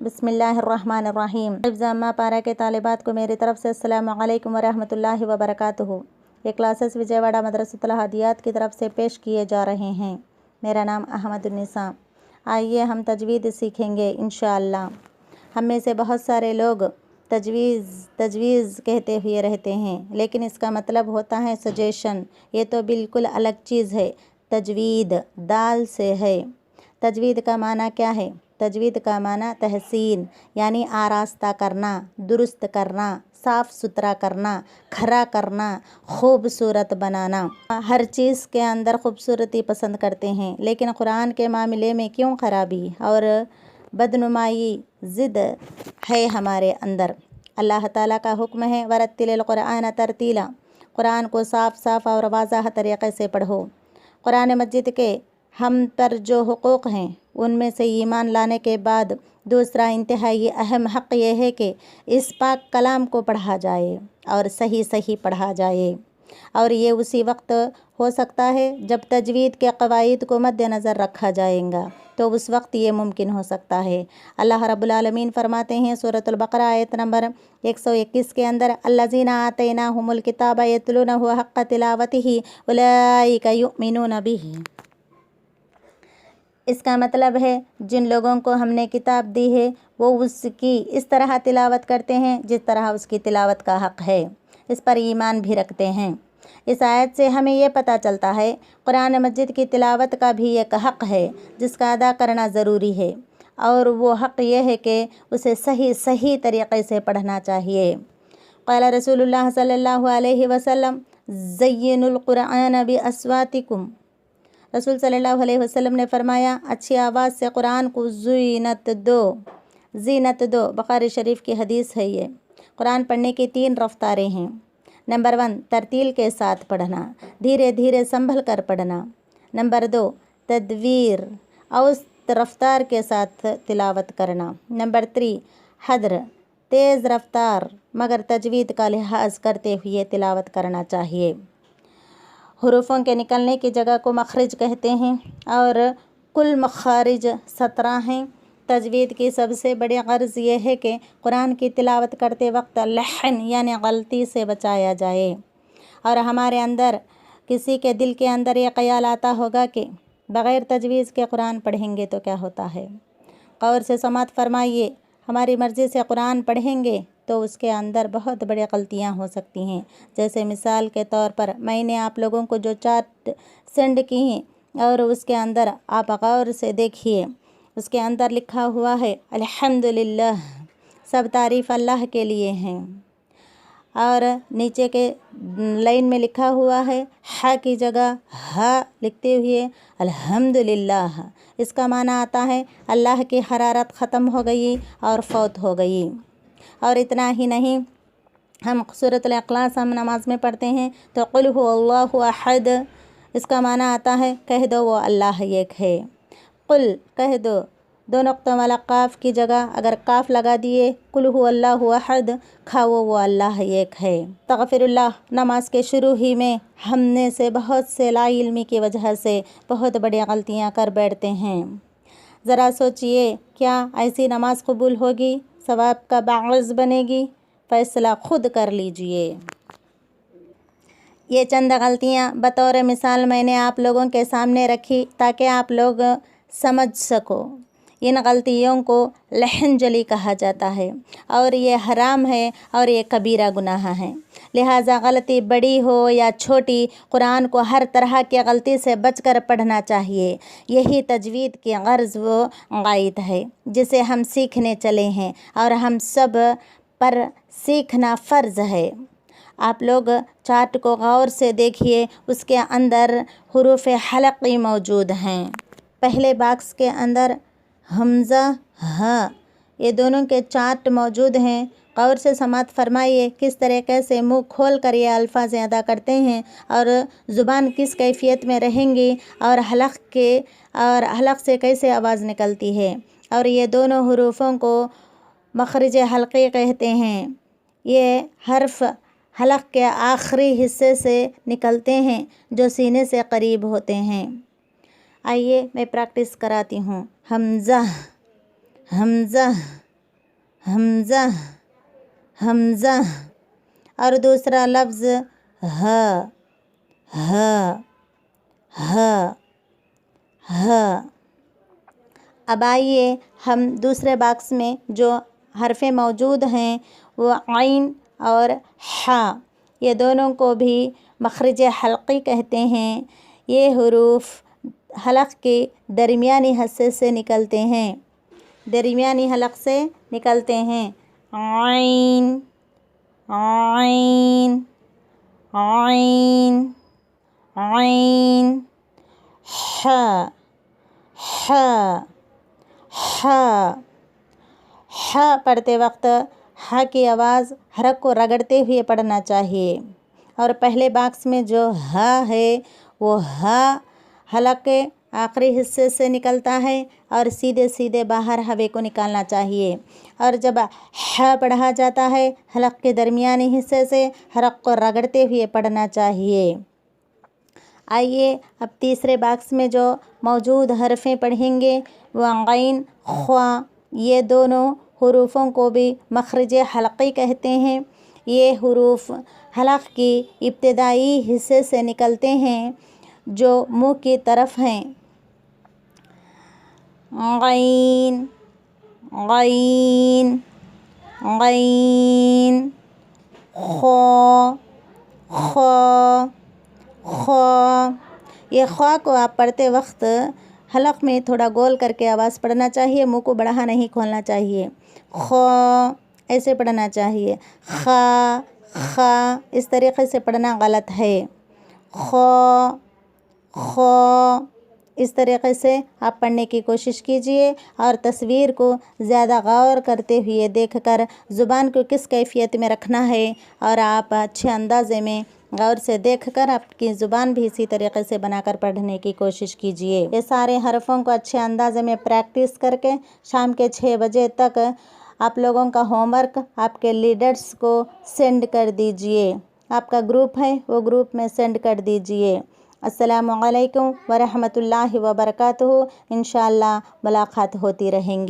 بسم اللہ الرحمن الرحیم۔ حفظ اما پارا کے طالبات کو میری طرف سے السلام علیکم ورحمۃ اللہ وبرکاتہ۔ یہ کلاسز وجےواڑہ مدرسۃ الہادیات کی طرف سے پیش کیے جا رہے ہیں۔ میرا نام احمد النساء۔ آئیے ہم تجوید سیکھیں گے انشاءاللہ۔ ہم میں سے بہت سارے لوگ تجویز کہتے ہوئے رہتے ہیں، لیکن اس کا مطلب ہوتا ہے سجیشن۔ یہ تو بالکل الگ چیز ہے۔ تجوید دال سے ہے۔ تجوید کا معنی کیا ہے؟ تجوید کا معنی تحسین، یعنی آراستہ کرنا، درست کرنا، صاف ستھرا کرنا، کھرا کرنا، خوبصورت بنانا۔ ہر چیز کے اندر خوبصورتی پسند کرتے ہیں، لیکن قرآن کے معاملے میں کیوں خرابی اور بدنمائی ضد ہے ہمارے اندر؟ اللہ تعالیٰ کا حکم ہے وَرَتِّلِ الْقُرْآنَ تَرْتِيلًا، قرآن کو صاف صاف اور واضح طریقے سے پڑھو۔ قرآن مجید کے ہم پر جو حقوق ہیں ان میں سے ایمان لانے کے بعد دوسرا انتہائی اہم حق یہ ہے کہ اس پاک کلام کو پڑھا جائے اور صحیح پڑھا جائے، اور یہ اسی وقت ہو سکتا ہے جب تجوید کے قواعد کو مد نظر رکھا جائے گا، تو اس وقت یہ ممکن ہو سکتا ہے۔ اللہ رب العالمین فرماتے ہیں سورۃ البقرہ آیت نمبر 121 کے اندر الذین آتیناہم الکتاب یتلونہ حق تلاوتہ اولئک یؤمنون بہ۔ اس کا مطلب ہے جن لوگوں کو ہم نے کتاب دی ہے وہ اس کی اس طرح تلاوت کرتے ہیں جس طرح اس کی تلاوت کا حق ہے، اس پر ایمان بھی رکھتے ہیں۔ اس آیت سے ہمیں یہ پتہ چلتا ہے قرآن مجید کی تلاوت کا بھی ایک حق ہے جس کا ادا کرنا ضروری ہے، اور وہ حق یہ ہے کہ اسے صحیح طریقے سے پڑھنا چاہیے۔ قال رسول اللہ صلی اللہ علیہ وسلم زینوا القرآن باصواتکم، رسول صلی اللہ علیہ وسلم نے فرمایا اچھی آواز سے قرآن کو زینت دو۔ بخاری شریف کی حدیث ہے یہ۔ قرآن پڑھنے کی 3 رفتاریں ہیں۔ نمبر 1 ترتیل کے ساتھ پڑھنا، دھیرے دھیرے سنبھل کر پڑھنا۔ نمبر 2 تدویر، اوسط رفتار کے ساتھ تلاوت کرنا۔ نمبر 3 حدر، تیز رفتار مگر تجوید کا لحاظ کرتے ہوئے تلاوت کرنا چاہیے۔ حروفوں کے نکلنے کی جگہ کو مخرج کہتے ہیں، اور کل مخارج 17 ہیں۔ تجوید کی سب سے بڑی غرض یہ ہے کہ قرآن کی تلاوت کرتے وقت لحن یعنی غلطی سے بچایا جائے، اور ہمارے اندر کسی کے دل کے اندر یہ خیال آتا ہوگا کہ بغیر تجویز کے قرآن پڑھیں گے تو کیا ہوتا ہے۔ غور سے سماعت فرمائیے، ہماری مرضی سے قرآن پڑھیں گے تو اس کے اندر بہت بڑی غلطیاں ہو سکتی ہیں۔ جیسے مثال کے طور پر میں نے آپ لوگوں کو جو چارٹ سینڈ کی ہیں، اور اس کے اندر آپ غور سے دیکھیے، اس کے اندر لکھا ہوا ہے الحمدللہ، سب تعریف اللہ کے لیے ہیں، اور نیچے کے لائن میں لکھا ہوا ہے ہا کی جگہ ہا لکھتے ہوئے الحمدللہ۔ اس کا معنی آتا ہے اللہ کی حرارت ختم ہو گئی اور فوت ہو گئی۔ اور اتنا ہی نہیں، ہم سورۃ الاخلاص ہم نماز میں پڑھتے ہیں تو قل هو اللہ احد، اس کا معنی آتا ہے کہہ دو وہ اللہ ایک ہے۔ قل کہہ دو، 2 نقطہ والا قاف کی جگہ اگر قاف لگا دیے قل هو اللہ احد، کھاؤ وہ اللہ ایک ہے۔ تغفر اللہ، نماز کے شروع ہی میں ہم نے سے بہت سے لا علمی کی وجہ سے بہت بڑی غلطیاں کر بیٹھتے ہیں۔ ذرا سوچئے، کیا ایسی نماز قبول ہوگی؟ ثواب کا باعث بنے گی؟ فیصلہ خود کر لیجئے۔ یہ چند غلطیاں بطور مثال میں نے آپ لوگوں کے سامنے رکھی تاکہ آپ لوگ سمجھ سکو۔ ان غلطیوں کو لحن جلی کہا جاتا ہے، اور یہ حرام ہے اور یہ کبیرہ گناہ ہے۔ لہٰذا غلطی بڑی ہو یا چھوٹی، قرآن کو ہر طرح کی غلطی سے بچ کر پڑھنا چاہیے۔ یہی تجوید کی غرض و غایت ہے جسے ہم سیکھنے چلے ہیں، اور ہم سب پر سیکھنا فرض ہے۔ آپ لوگ چارٹ کو غور سے دیکھیے، اس کے اندر حروف حلقی موجود ہیں۔ پہلے باکس کے اندر حمزہ ہا، یہ دونوں کے چارٹ موجود ہیں۔ غور سے سماعت فرمائیے کس طریقے سے منہ کھول کر یہ الفاظ ادا کرتے ہیں، اور زبان کس کیفیت میں رہیں گی، اور حلق سے کیسے آواز نکلتی ہے۔ اور یہ دونوں حروفوں کو مخرج حلقی کہتے ہیں۔ یہ حرف حلق کے آخری حصے سے نکلتے ہیں جو سینے سے قریب ہوتے ہیں۔ آئیے میں پریکٹس کراتی ہوں۔ حمزہ، حمزہ، حمزہ حمزہ. اور دوسرا لفظ ہا ہا ہا ہا. اب آئیے ہم دوسرے باکس میں جو حرفیں موجود ہیں وہ عین اور حا، یہ دونوں کو بھی مخرج حلقی کہتے ہیں. یہ حروف حلق کے درمیانی حصے سے نکلتے ہیں، درمیانی حلق سے نکلتے ہیں. عین عین عین عین. حا حا حا. حا پڑھتے وقت ہا کی آواز حرف کو رگڑتے ہوئے پڑھنا چاہیے. اور پہلے باکس میں جو ہا ہے وہ ہا حلق کے آخری حصے سے نکلتا ہے اور سیدھے سیدھے باہر ہوے کو نکالنا چاہیے. اور جب ہا پڑھا جاتا ہے حلق کے درمیانی حصے سے حرف کو رگڑتے ہوئے پڑھنا چاہیے. آئیے اب تیسرے باکس میں جو موجود حرفیں پڑھیں گے وہ عین خوا، یہ دونوں حروفوں کو بھی مخرج حلقی کہتے ہیں. یہ حروف حلق کی ابتدائی حصے سے نکلتے ہیں جو منہ کی طرف ہیں. غین غین غین. خا خا خا. یہ خا کو آپ پڑھتے وقت حلق میں تھوڑا گول کر کے آواز پڑھنا چاہیے، منہ کو بڑھا نہیں کھولنا چاہیے. خا ایسے پڑھنا چاہیے. خا خا اس طریقے سے پڑھنا غلط ہے. خا خا اس طریقے سے آپ پڑھنے کی کوشش کیجیے اور تصویر کو زیادہ غور کرتے ہوئے دیکھ کر زبان کو کس کیفیت میں رکھنا ہے اور آپ اچھے اندازے میں غور سے دیکھ کر آپ کی زبان بھی اسی طریقے سے بنا کر پڑھنے کی کوشش کیجیے. یہ سارے حرفوں کو اچھے اندازے میں پریکٹس کر کے شام کے 6 بجے تک آپ لوگوں کا ہوم ورک آپ کے لیڈرز کو سینڈ کر دیجیے. آپ کا گروپ ہے وہ گروپ میں سینڈ کر دیجیے. السلام علیکم ورحمۃ اللہ وبرکاتہ. انشاءاللہ ملاقات ہوتی رہیں گی.